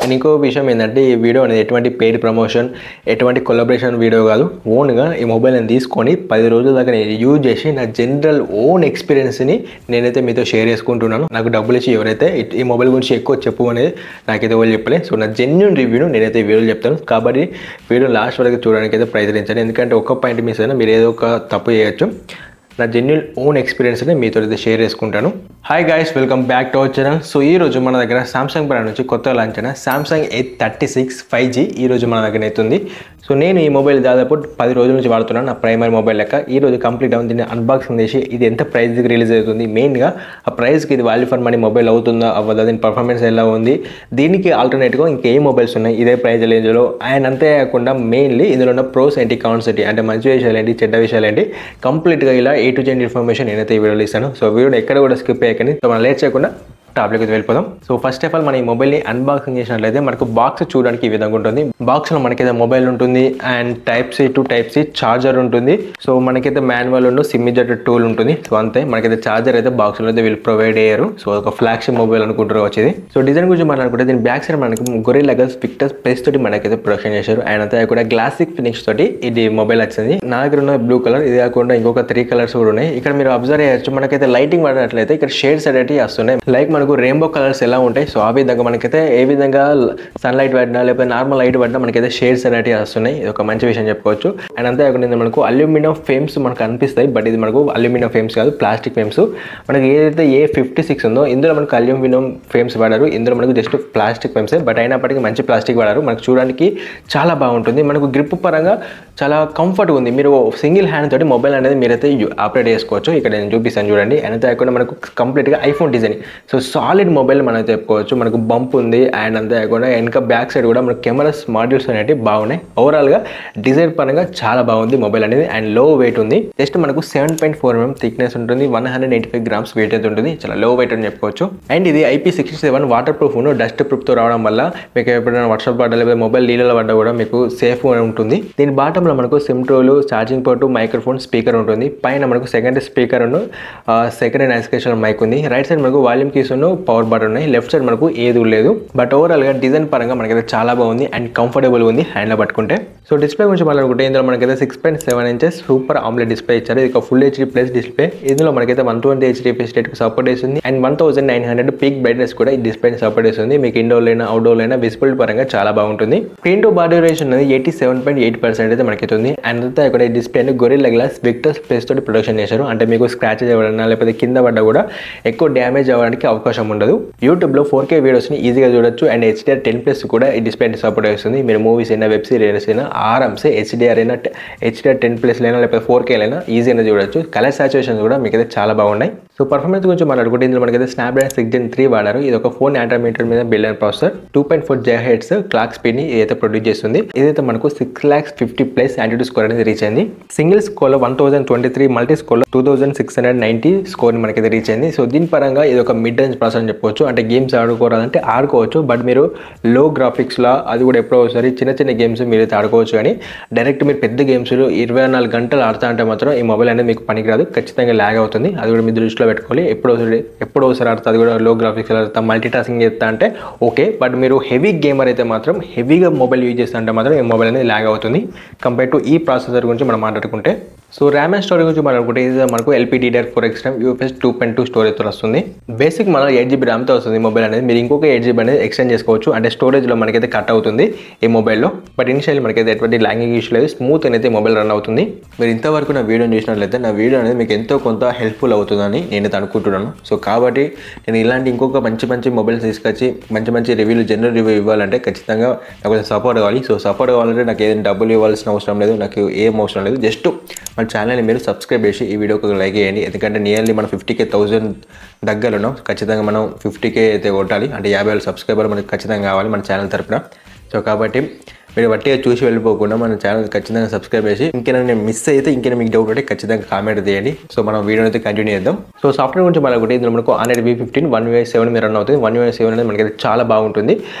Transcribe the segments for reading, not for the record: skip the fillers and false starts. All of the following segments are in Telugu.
అండ్ ఇంకో విషయం ఏంటంటే ఈ వీడియో అనేది ఎటువంటి పెయిడ్ ప్రమోషన్ ఎటువంటి కొలాబరేషన్ వీడియో కాదు. ఓన్గా ఈ మొబైల్ నేను తీసుకొని 10 రోజుల దాకా నేను యూజ్ చేసి నా జనరల్ ఓన్ ఎక్స్పీరియన్స్ని నేనైతే మీతో షేర్ చేసుకుంటున్నాను. నాకు డబ్బులు ఇచ్చి ఎవరైతే ఈ మొబైల్ గురించి ఎక్కువ చెప్పు అనేది నాకైతే వాళ్ళు చెప్పలే. సో నా జెన్యూన్ రివ్యూను నేనైతే వీడియోలు చెప్తాను. కాబట్టి వీడియో లాస్ట్ వరకు చూడడానికి అయితే ప్రయత్నించండి. ఎందుకంటే ఒక్క పాయింట్ మిస్ అయినా మీరు ఏదో ఒక తప్పు చేయొచ్చు. నా జెన్యూన్ ఓన్ ఎక్స్పీరియన్స్ని మీతో అయితే షేర్ చేసుకుంటాను. Hi guys, welcome back to our channel. So ఈ రోజు మన దగ్గర సామ్సంగ్ బ్రాండ్ నుంచి కొత్తగా లాంచ్ అయిన సామ్సంగ్ A36 5G ఈ రోజు మన దగ్గర అవుతుంది. సో నేను ఈ మొబైల్ దాదాపు 10 రోజుల నుంచి వాడుతున్నాను, నా ప్రైమరీ మొబైల్ లెక్క. ఈ రోజు కంప్లీట్ అవుతుంది. దీన్ని అన్బాక్సింగ్ చేసి ఇది ఎంత ప్రైస్కి రిలీజ్ అవుతుంది, మెయిన్గా ఆ ప్రైస్కి ఇది వాల్యూ ఫర్ మనీ మొబైల్ అవుతుందా అవ్వదా, దీని పర్ఫార్మెన్స్ ఎలా ఉంది, దీనికి ఆల్టర్నేట్గా ఇంకేం మొబైల్స్ ఉన్నాయి ఇదే ప్రైస్ రేంజ్లో, అండ్ అంతేకాకుండా మెయిన్లీ ఇందులో ఉన్న ప్రోస్ ఏంటి, కాన్స్ ఏంటి, అంటే మంచి విషయాలు ఏంటి, చెడ్డ విషయాలు ఏంటి, కంప్లీట్గా ఇలా A to Z ఇన్ఫర్మేషన్ నేనైతే ఈ వీడియోలో ఇస్తాను. సో వీడియోని ఎక్కడ కూడా స్కిప్ చేయకండి. సో మనం లేట్ చేయకుండా టాపిక్కి వెళ్ళిపోదాం. సో ఫస్ట్ ఆఫ్ ఆల్ మన ఈ మొబైల్ని అన్బాక్సింగ్ చేసినట్లయితే మనకు బాక్స్ చూడడానికి ఈ విధంగా ఉంటుంది. బాక్స్లో మనకైతే మొబైల్ ఉంటుంది and Type-C to Type-C charger ఉంటుంది. సో మనకైతే మాన్యువల్ సిమ్ ఇజెక్టర్ టూల్ ఉంటుంది. సో అంతే, మనకైతే చార్జర్ అయితే బాక్స్లో అయితే వీళ్ళు ప్రొవైడ్ అయ్యారు. సో ఒక ఫ్లాగ్షిప్ మొబైల్ అనుకుంటారు వచ్చేది. సో డిజైన్ గురించి మాట్లాడుకుంటే దీని బ్యాక్ సైడ్ మనకి గొరిల్లా గ్లాస్ విక్టర్స్ ప్లేస్ తోటి మనకైతే ప్రొడక్షన్ చేశారు. అండ్ అంతే కూడా గ్లాసిక్ ఫినిష్ తోటి ఇది మొబైల్ వచ్చింది. నా దగ్గర ఉన్న బ్లూ కలర్, ఇది కాకుండా ఇంకొక 3 కలర్స్ కూడా ఉన్నాయి. ఇక్కడ మీరు అబ్జర్వ్ చేయొచ్చు, మనకైతే లైటింగ్ పడినట్లయితే ఇక్కడ షేడ్స్ అనేవి వస్తున్నాయి. లైక్ మనకు రెయిన్బో కలర్స్ ఎలా ఉంటాయి, సో ఆ విధంగా మనకైతే ఏ విధంగా సన్లైట్ పడినా లేకపోతే నార్మల్ లైట్ పడినా మనకైతే షేడ్స్ అనేవి వస్తున్నాయి. ఇది ఒక మంచి విషయం చెప్పుకోవచ్చు. అండ్ అంతేకాకుండా మనకు అల్యూమినియం ఫ్రేమ్స్ మనకు అనిపిస్తాయి, బట్ ఇది మనకు అల్యూమినియం ఫ్రేమ్స్ కాదు, ప్లాస్టిక్ ఫ్రేమ్స్. మనకి ఏదైతే A56 ఉందో ఇందులో మనకు అల్యూమినియం ఫ్రేమ్స్ వాడారు, ఇందులో మనకు జస్ట్ ప్లాస్టిక్ ఫ్రేమ్స్, బట్ అయినప్పటికీ మంచి ప్లాస్టిక్ వాడారు. మనకు చూడడానికి చాలా బాగుంటుంది. మనకు గ్రిప్ పరంగా చాలా కంఫర్ట్గా ఉంది. మీరు సింగిల్ హ్యాండ్ తోటి మొబైల్ అనేది మీరైతే ఆపరేట్ చేసుకోవచ్చు. ఇక్కడ నేను చూపిస్తాను చూడండి. అండ్ అంతేకాకుండా మనకు కంప్లీట్గా iPhone design, so solid mobile మనం చెప్పుకోవచ్చు. మనకు బంప్ ఉంది. అండ్ అంతేకాకుండా వెనక బ్యాక్ సైడ్ కూడా మనకు కెమెరాస్ మాడ్యూల్స్ అనేవి బాగున్నాయి. ఓవరాల్గా డిజైన్ పరంగా చాలా బాగుంది మొబైల్ అనేది. అండ్ లో వెయిట్ ఉంది. జస్ట్ మనకు 7.4 mm థిక్నెస్ ఉంటుంది. 185 grams వెయిట్ అయితే ఉంటుంది. చాలా లో వెయిట్ అని చెప్పుకోవచ్చు. అండ్ ఇది IP67 వాటర్ ప్రూఫ్, డస్ట్ ప్రూఫ్తో రావడం వల్ల మీకు ఎప్పుడైనా వర్షం పడ్డా లేకపోతే మొబైల్ నీళ్ళలో పడ్డా కూడా మీకు సేఫ్గా ఉంటుంది. దీని బాటంలో మనకు సిమ్ టూలు, ఛార్జింగ్ పోర్టు, మైక్రోఫోన్, స్పీకర్ ఉంటుంది. పైన మనకు secondary speaker secondary noise mic ఉంది. రైట్ సైడ్ మనకు వాల్యూమ్ కీస్ పవర్ బటన్ ఉన్నాయి. లెఫ్ట్ సైడ్ మనకు ఏది లేదు. బట్ ఓవరాల్గా డిజైన్ పరంగా మనకైతే చాలా బాగుంది అండ్ కంఫర్టబుల్ ఉంది హ్యాండ్లో పట్టుకుంటే. సో డిస్ప్లే గురించి మాట్లాడుకుంటే ఇందులో మనకైతే 6.7 inches సూపర్ ఆమ్లెట్ డిస్ప్లే ఇచ్చారు. ఇది ఒక ఫుల్ HD ప్లస్ డిస్ప్లే. ఇందులో మనకైతే 120 Hz రిఫ్రెష్ రేట్కి సపోర్ట్ చేస్తుంది అండ్ 1900 పీక్ బ్రైట్నెస్ కూడా ఈ డిస్ప్లేని సపోర్ట్ చేస్తుంది. మీకు ఇండోర్ అయినా అవుట్డోర్ అయినా విజిబిలిటీ పరంగా చాలా బాగుంటుంది. స్క్రీన్ టు బాడీ రేషన్ అనేది 87.8% అయితే మనకైతే ఉంది. అండ్ అంతా ఇక్కడ ఈ డిస్ప్లేని గొరిల్లా గ్లాస్ విక్టర్స్ ప్లేస్ తోటి ప్రొడక్షన్ చేశారు. అంటే మీకు స్క్రాచెస్ అవ్వడం లేకపోతే కింద పడ్డా కూడా ఎక్కువ డ్యామేజ్ అవ్వడానికి అవకాశం ఉండదు. యూట్యూబ్లో 4K వీడియోస్ని ఈజీగా చూడొచ్చు. అండ్ HDR10+ కూడా ఈ డిస్ప్లేని సపోర్ట్ చేస్తుంది. మీరు మూవీస్ అయినా వెబ్ సిరీస్ అయినా ఆరామ్సే HDR అయినా HDR10+ అయినా లేకపోతే 4K అయినా ఈజీగా చూడొచ్చు. కలర్ సాచురేషన్స్ కూడా మీకైతే చాలా బాగున్నాయి. సో పర్ఫార్మెన్స్ గురించి మాట్లాడుకుంటే ఇందులో మనకైతే స్నాప్డ్రాగన్ 6 Gen 3 వాడారు. ఇది ఒక 4 nm మీద బిల్డ్ అయిన ప్రాసెసర్. 2.4 GHz క్లాక్ స్పీడ్ని ఏదైతే ప్రొడ్యూస్ చేస్తుంది. ఇదైతే మనకు 6,50,000+ యాంటిట్యూడ్ స్కోర్ అనేది రీచ్ అయింది. సింగిల్ స్కోర్లో 1023, మల్టీ స్కోర్లో 2690 స్కోర్ని మనకైతే రీచ్ అయింది. సో దీని పరంగా ఇది ఒక మిడ్ రేంజ్ ప్రాసెసర్ అని చెప్పుకోవచ్చు. అంటే గేమ్స్ ఆడుకోవాలంటే ఆడుకోవచ్చు, బట్ మీరు లో గ్రాఫిక్స్లో అది కూడా ఎప్పుడో ఒకసారి చిన్న గేమ్స్ మీరైతే ఆడుకోవచ్చు. కానీ డైరెక్ట్ మీరు పెద్ద గేమ్స్ 24 గంటలు ఆడుతా అంటే మాత్రం ఈ మొబైల్ అనేది మీకు పనికిరాదు, ఖచ్చితంగా ల్యాగ్ అవుతుంది. అది కూడా మీ దృష్టిలో పెట్టుకోవాలి. ఎప్పుడో ఒకసారి ఆడుతా, అది కూడా లో గ్రాఫిక్స్ ఆడుతా, మల్టీ టాస్కింగ్ చేస్తా అంటే ఓకే, బట్ మీరు హెవీ గేమర్ అయితే మాత్రం హెవీగా మొబైల్ యూజ్ చేస్తా అంటే మాత్రం ఈ మొబైల్ అనేది ల్యాగ్ అవుతుంది కంపేర్ టు ఈ ప్రాసెసర్ గురించి మనం మాట్లాడుకుంటే. సో ర్యామ్ అండ్ స్టోరేజ్ గురించి మాట్లాడుకుంటే ఇది మనకు LPDDR4 ఎక్స్టర్మ్ UFS 2.2 స్టోరేజ్తో వస్తుంది. బేసిక్ మన 8GB ర్యామ్తో వస్తుంది మొబైల్ అనేది. మీరు ఇంకొక 8GB అనేది ఎక్స్టెండ్ చేసుకోవచ్చు. అంటే స్టోరేజ్లో మనకైతే కట్ అవుతుంది ఈ మొబైల్లో, బట్ ఇనిషియల్ మనకైతే ఎటువంటి లాంగింగ్ ఇష్యూ లేదు, స్మూత్ అనేది మొబైల్ రన్ అవుతుంది. మీరు ఇంతవరకు నా వీడియోని చూసినట్లయితే నా వీడియో అనేది మీకు ఎంతో కొంత హెల్ప్ఫుల్ అవుతుందని నేనైతే అనుకుంటున్నాను. సో కాబట్టి నేను ఇలాంటి ఇంకొక మంచి మొబైల్స్ తీసుకొచ్చి మంచి రివ్యూలు, జనరల్ రివ్యూ ఇవ్వాలంటే ఖచ్చితంగా నాకు కొంచెం సపోర్ట్ కావాలి. సో సపోర్ట్ కావాలంటే నాకు ఏదైనా డబ్బులు ఇవ్వాల్సిన అవసరం లేదు, నాకు ఏం అవసరం లేదు. జస్ట్ మన ఛానల్ని మీరు సబ్స్క్రైబ్ చేసి ఈ వీడియోకి ఒక లైక్ చేయండి. ఎందుకంటే నియర్లీ మనం 50,000 దగ్గర ఉన్నాం. ఖచ్చితంగా మనం 50K అయితే కొట్టాలి. అంటే 50,000 సబ్స్క్రైబర్లు మనకి ఖచ్చితంగా కావాలి మన ఛానల్ తరపున. సో కాబట్టి మీరు వట్టిగా చూసి వెళ్ళిపోకుండా మన ఛానల్ ఖచ్చితంగా సబ్స్క్రైబ్ చేసి ఇంకేనా నేను మిస్ అయితే ఇంకేనా మీకు డౌట్ ఉంటే ఖచ్చితంగా కామెంట్ చేయండి. సో మనం వీడియో అయితే కంటిన్యూ చేద్దాం. సో సాఫ్ట్వేర్ గురించి మనకు ఇందులో మనకు Android V15 1 UI 7 మీరు రన్ అవుతుంది. 1 UI 7 అనేది మనకి చాలా బాగుంటుంది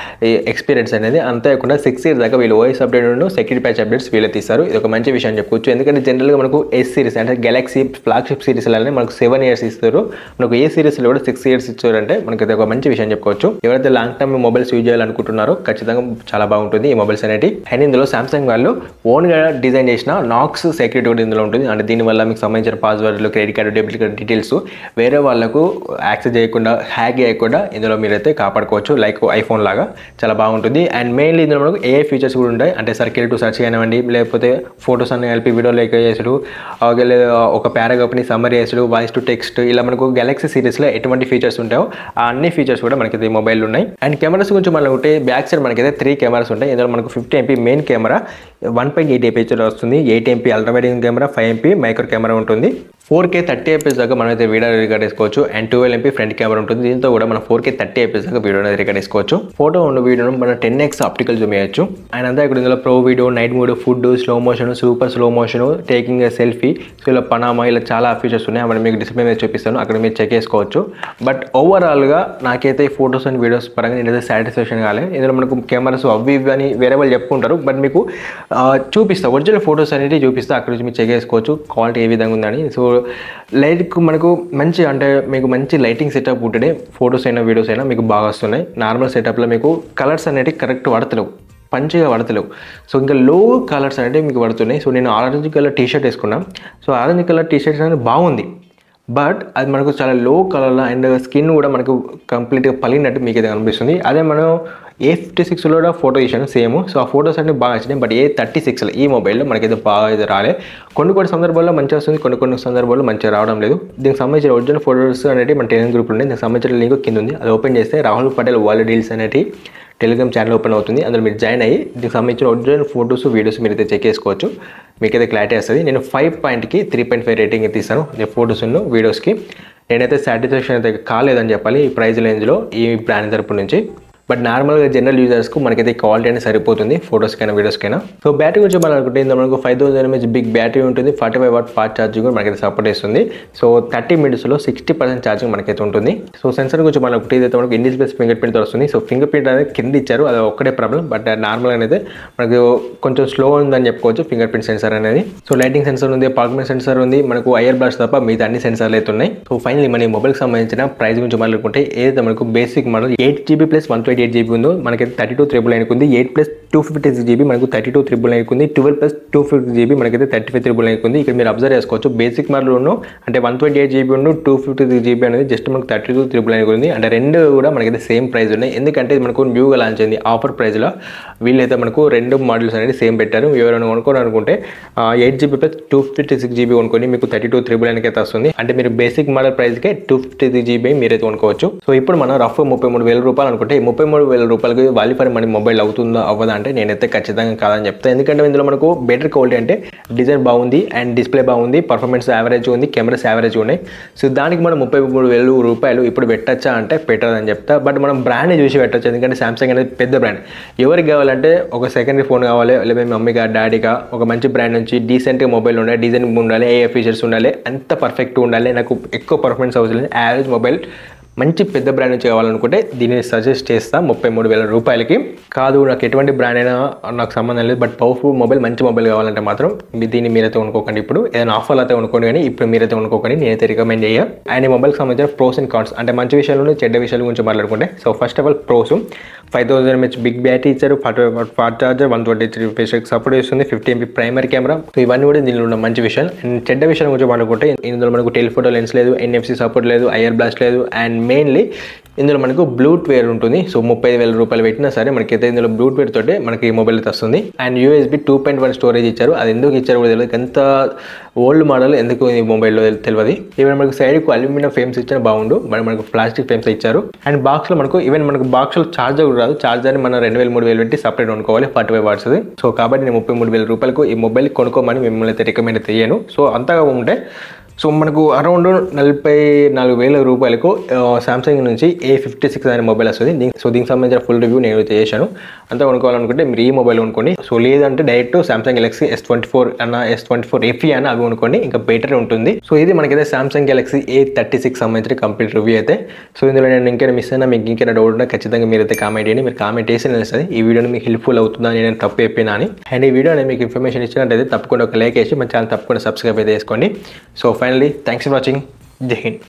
ఈ ఎక్స్పీరియన్స్ అనేది. అంతేకాకుండా 6 years దాకా వీళ్ళు OS అప్డేట్ ఉండు సెక్యూరిటీ ప్యాచ్ అప్డేట్స్ వీళ్ళు తీస్తారు. ఇది ఒక మంచి విషయం చెప్పుకోవచ్చు. ఎందుకంటే జనరల్గా మనకు S సిరీస్ అంటే గెలాక్సీ ఫ్లాగ్షిప్ సిరీస్లోనే మనకు 7 years ఇస్తారు. మనకు ఏ సిరీస్లో కూడా 6 years ఇచ్చారంటే మనకి ఇది ఒక మంచి విషయం చెప్పుకోవచ్చు. ఎవరైతే లాంగ్ టర్మ్ మొబైల్స్ యూజ్ చేయాలనుకుంటున్నారో ఖచ్చితంగా చాలా బాగుంటుంది ఈ మొబైల్స్ అనేవి. అండ్ ఇందులో సామ్సంగ్ వాళ్ళు ఓన్గా డిజైన్ చేసిన నాక్స్ సెక్యూరిటీ కూడా ఇందులో ఉంటుంది. అంటే దీనివల్ల మీకు సంబంధించిన పాస్వర్డ్లు, credit card, debit card details వేరే వాళ్ళకు యాక్సెస్ చేయకుండా, హ్యాక్ చేయకుండా ఇందులో మీరైతే కాపాడుకోవచ్చు. లైక్ ఐఫోన్ లాగా చాలా బాగుంటుంది. అండ్ మెయిన్లీ ఇందులో మనకు AI ఫీచర్స్ కూడా ఉంటాయి. అంటే సర్కిల్ టు సెర్చ్ కానివ్వండి, లేకపోతే ఫొటోస్ అన్ని కలిపి వీడియో లైక్ చేసుడు, ఒక పారాగ్రాఫ్ని సమ్మరీ చేసుడు, వాయిస్ టు టెక్స్ట్, ఇలా మనకు గెలాక్సీ సిరీస్లో ఎటువంటి ఫీచర్స్ ఉంటాయో ఆ అన్ని ఫీచర్స్ కూడా మనకి మొబైల్ ఉన్నాయి. అండ్ కెమెరాస్ గురించి మనం ఉంటే బ్యాక్ సైడ్ మనకైతే 3 కెమెరాస్ ఉంటాయి. ఇందులో మనకు 50 MP మెయిన్ కెమెరా, 1.8 APS వస్తుంది, 8 MP ultra wide camera, 5 MP micro camera ఉంటుంది. 4K 30 FPS దాకా మనమైతే వీడియో రికార్డ్ చేసుకోవచ్చు. అండ్ 12 MP ఫ్రంట్ కెమెరా ఉంటుంది. దీంతో కూడా మనం 4K 30 FPS దాకా వీడియో రికార్డ్ చేసుకోవచ్చు. ఫోటో ఉన్న వీడియోను మనం 10x ఆప్టికల్ జూమ్ చేయొచ్చు. అండ్ అంతా ఇక్కడ ఇందులో pro video, night mode, food, slow motion, super slow motion, taking selfie, so ఇలా పనామా, ఇలా చాలా ఫీచర్స్ ఉన్నాయి. అవి మీకు డిస్ప్లే మీద చూపిస్తాను, అక్కడ మీరు చెక్ చేసుకోవచ్చు. బట్ ఓవరాల్గా నాకైతే ఫోటోస్ అండ్ వీడియోస్ పరంగా నేనైతే సాటిస్ఫాక్షన్ కాలేదు. ఇందులో మనకు కెమెరాస్ అవి ఇవి అని వేరే వాళ్ళు చెప్పుకుంటారు. బట్ మీకు చూపిస్తా, ఒరిజినల్ ఫోటోస్ అనేవి చూపిస్తా, అక్కడ నుంచి మీరు చెక్ చేసుకోవచ్చు క్వాలిటీ ఏ విధంగా ఉందని. సో లైట్ మనకు మంచి, అంటే మీకు మంచి లైటింగ్ సెటప్ ఉంటేనే ఫొటోస్ అయినా వీడియోస్ అయినా మీకు బాగా వస్తున్నాయి. నార్మల్ సెటప్లో మీకు కలర్స్ అనేవి కరెక్ట్ పడతలేవు, పంచిగా పడతలేవు. సో ఇంకా లో కలర్స్ అనేవి మీకు పడుతున్నాయి. సో నేను ఆరెంజ్ కలర్ టీషర్ట్ వేసుకున్నాను. సో ఆరెంజ్ కలర్ టీషర్ట్స్ అనేది బాగుంది, బట్ అది మనకు చాలా లో కలర్లో అండ్ స్కిన్ కూడా మనకు కంప్లీట్గా పలిగినట్టు మీకు అయితే కనిపిస్తుంది. అదే మనం A56లో కూడా ఫోటో తీసాను సేమ్. సో ఆ ఫోటోస్ అన్నీ బాగా వచ్చినాయి. బట్ A36లో ఈ మొబైల్లో మనకైతే బాగా అయితే రాలే. కొన్ని సందర్భాల్లో మంచిగా వస్తుంది, కొన్ని సందర్భాల్లో మంచిగా రావడం లేదు. దీనికి సంబంధించిన ఒరిజినల్ ఫోటోస్ అనేవి మన టెలిగ్రామ్ గ్రూప్ ఉన్నాయి. దీనికి సంబంధించిన లింక్ కింద ఉంది. అది ఓపెన్ చేస్తే రాహుల్ పటేల్ వాళ్ళ డీల్స్ అనేవి టెలిగ్రామ్ ఛానల్ ఓపెన్ అవుతుంది. అందులో మీరు జాయిన్ అయ్యి దీనికి సంబంధించిన ఒరిజినల్ ఫోటోస్, వీడియోస్ మీరు అయితే చెక్ చేసుకోవచ్చు. మీకైతే క్లారిటీ వస్తుంది. నేను 5.కి 3.5 రేటింగ్ అయితే ఇస్తాను ఫోటోస్ వీడియోస్కి. నేనైతే సాటిస్ఫాక్షన్ అయితే కాలేదని చెప్పాలి ఈ ప్రైస్ రేంజ్లో ఈ బ్రాండ్ తరపు నుంచి. బట్ నార్మల్గా జనరల్ యూజర్స్కు మనకైతే క్వాలిటీ అనేది సరిపోతుంది ఫోటోస్కైనా వీడియోస్కైనా. సో బ్యాటరీ గురించి మనం అనుకుంటే మనకు 5000 mAh బిగ్ బ్యాటరీ ఉంటుంది. 45 watt ఫాస్ట్ ఛార్జింగ్ కూడా మనకైతే సపోర్ట్ చేస్తుంది. సో 30 minutesలో 60% ఛార్జింగ్ మనకైతే ఉంటుంది. సో సెన్సర్ గురించి మనం ఒకటి అయితే మనకు ఇండియన్ స్పేస్ ఫింగర్ ప్రింట్ వస్తుంది. సో ఫింగర్ ప్రింట్ అనేది కింద ఇచ్చారు, అది ఒక్కటే ప్రాబ్లం. బట్ నార్మల్గా అయితే మనకు కొంచెం స్లో ఉందని చెప్పుకోవచ్చు ఫింగర్ ప్రింట్ సెన్సర్ అనేది. సో లైటింగ్ సెన్సర్ ఉంది, పార్కింగ్ సెన్సర్ ఉంది, మనకు ఐఆర్ బ్లాస్ట్ తప్ప మిగతా అన్ని సెన్సర్లు అయితే ఉన్నాయి. సో ఫైనల్లీ మన మొబైల్కి సంబంధించిన ప్రైస్ గురించి మాట్లాడుకుంటే ఏదైతే మనకు బేసిక్ మోడల్ 8GB + 128GB ఉందో మనకి 32,999 ఉంది. 8 + 256GB మనకు 32,999 ఉంది. 12 + 250GB మనకైతే 35,999 ఉంది. ఇక్కడ మీరు అబ్జర్వ్ చేసుకోవచ్చు బేసిక్ మోడల్ ఉన్న అంటే 128GB ఉన్న 256GB అనేది జస్ట్ మనకు 32,999 ఉంది. అంటే రెండు కూడా మనకైతే సేమ్ ప్రైస్ ఉన్నాయి. ఎందుకంటే మనకు న్యూగా లాంచ్ అయింది ఆఫర్ ప్రైస్లో. వీళ్ళైతే మనకు రెండు మోడల్స్ అనేది సేమ్ పెట్టారు. ఎవరైనా కొనుక్కోవాలనుకుంటే 8GB + 256GB కొనుక్కొని మీకు 32,999 అయితే వస్తుంది. అంటే మీరు బేసిక్ మోడల్ ప్రైస్కే 256GB మీరైతే కొనుక్కోవచ్చు. సో ఇప్పుడు మనం రఫ్ 33,000 రూపాయలు అనుకుంటే 33,000 రూపాయలకి వాల్యూ ఫర్ మనీ మొబైల్ అవుతుందా అవ్వదా అంటే నేనైతే ఖచ్చితంగా కాదని చెప్తాను. ఎందుకంటే ఇందులో మనకు బెటర్ క్వాలిటీ అంటే డిజైన్ బాగుంది, అండ్ డిస్ప్లే బాగుంది, పర్ఫార్మెన్స్ యావరేజ్ ఉంది, కెమెరాస్ యావరేజ్ ఉన్నాయి. సో దానికి మనం 33,000 రూపాయలు ఇప్పుడు పెట్టచ్చా అంటే పెట్టదని చెప్తా. బట్ మనం బ్రాండ్ చూసి పెట్టచ్చు. ఎందుకంటే సామ్సంగ్ అనేది పెద్ద బ్రాండ్. ఎవరికి కావాలంటే ఒక సెకండరీ ఫోన్ కావాలి, లేదా మీ మమ్మీగా డాడీగా ఒక మంచి బ్రాండ్ నుంచి డీసెంట్గా మొబైల్ ఉండాలి, డిజైన్ ఉండాలి, ఏ ఫీచర్స్ ఉండాలి, అంత పర్ఫెక్ట్గా ఉండాలి, నాకు ఎక్కువ పర్ఫార్మెన్స్ అవసరం లేదు, యావరేజ్ మొబైల్ మంచి పెద్ద బ్రాండ్ నుంచి కావాలనుకుంటే దీన్ని సజెస్ట్ చేస్తా 33,000 రూపాయలకి. కాదు నాకు ఎటువంటి బ్రాండ్ అయినా నాకు సంబంధం లేదు, బట్ పవర్ఫుల్ మొబైల్, మంచి మొబైల్ కావాలంటే మాత్రం దీన్ని మీరైతే కొనుక్కోకండి. ఇప్పుడు ఏదైనా ఆఫర్లు అయితే కొనుక్కోండి, కానీ ఇప్పుడు మీరైతే కొనుక్కోకండి, నేనైతే రికమెండ్ చేయ. అండ్ ఈ మొబైల్కి సంబంధించిన ప్రోస్ అండ్ కాన్స్ అంటే మంచి విషయాలు చెడ్డ విషయాల గురించి మాట్లాడుకుంటే, so first of all pros 5000 mAh big battery ఇచ్చారు, ఫాస్ట్ ఛార్జర్, 123 ఫేస్ సపోర్ట్ చేస్తుంది, 50 MP ప్రైమరీ కెమెరా. సో ఇవన్నీ కూడా దీనిలో ఉన్న మంచి విషయాలు. అండ్ చెడ్డ విషయాల గురించి మాట్లాడుకుంటే ఇందులో మనకు టెలిఫోటో లెన్స్ లేదు, NFC సపోర్ట్ లేదు, ఐఆర్ బ్లాస్ట్ లేదు, అండ్ మెయిన్లీ ఇందులో మనకు బ్లూటూత్ ఉంటుంది. సో 35,000 రూపాయలు పెట్టినా సరే మనకైతే ఇందులో బ్లూటూత్ తోటే మనకి ఈ మొబైల్ అయితే వస్తుంది. అండ్ USB 2.1 స్టోరేజ్ ఇచ్చారు. అది ఎందుకు ఇచ్చారు కూడా తెలియదు, ఎంత ఓల్డ్ మోడల్ ఎందుకు ఈ మొబైల్లో తెలియదు. ఈవెన్ మనకు సైడ్కు అల్యూమినియం ఫ్రేమ్స్ ఇచ్చిన బాగుండు, మరి మనకు ప్లాస్టిక్ ఫ్రేమ్స్ ఇచ్చారు. అండ్ బాక్స్లో మనకు ఈవెన్ మనకు బాక్స్లో ఛార్జర్ కూడా రాదు. ఛార్జర్ని మనం 2,000-3,000 పెట్టి సపరేట్ కొనుక్కోవాలి, 45 watts. సో కాబట్టి నేను 33,000 రూపాయలకు ఈ మొబైల్ కొనుక్కోమని మిమ్మల్ని అయితే రికమెండ్ చేయను. సో అంతగా ఉంటే సో మనకు అరౌండ్ 44,000 రూపాయలకు సామ్సంగ్ నుంచి A56 అనే మొబైల్ వస్తుంది. సో దీనికి సంబంధించిన ఫుల్ రివ్యూ నేను అయితే చేశాను. అంతా కొనుక్కోవాలనుకుంటే మీరు ఈ మొబైల్ కొనుక్కోండి. సో లేదంటే డైరెక్ట్ సామ్సంగ్ గెలాక్సీ S24 అన్న S24 FE అన్న అవి కొనుక్కోండి, ఇంకా బెటర్ ఉంటుంది. సో ఇది మనకైతే సామ్సంగ్ గెలాక్సీ A36 సంబంధించిన కంప్లీట్ రివ్యూ అయితే. సో ఇందులో నేను ఇంకేమైనా మిస్ అయినా, మీకు ఇంకేమైనా డౌట్ ఉన్నా ఖచ్చితంగా మీరైతే కామెంట్ చేయండి. మీరు కామెంట్ చేసి తెలుస్తుంది ఈ వీడియోని మీకు హెల్ప్ఫుల్ అవుతుందా, నేను తప్పు చెప్పినా అని. అండ్ ఈ వీడియో అనేది మీకు ఇన్ఫర్మేషన్ ఇచ్చినట్టయితే తప్పకుండా ఒక లైక్ వేసి మన ఛానల్ తప్పకుండా సబ్స్క్రైబ్ అయితే చేసుకోండి. So finally thanks for watching. జై హింద్.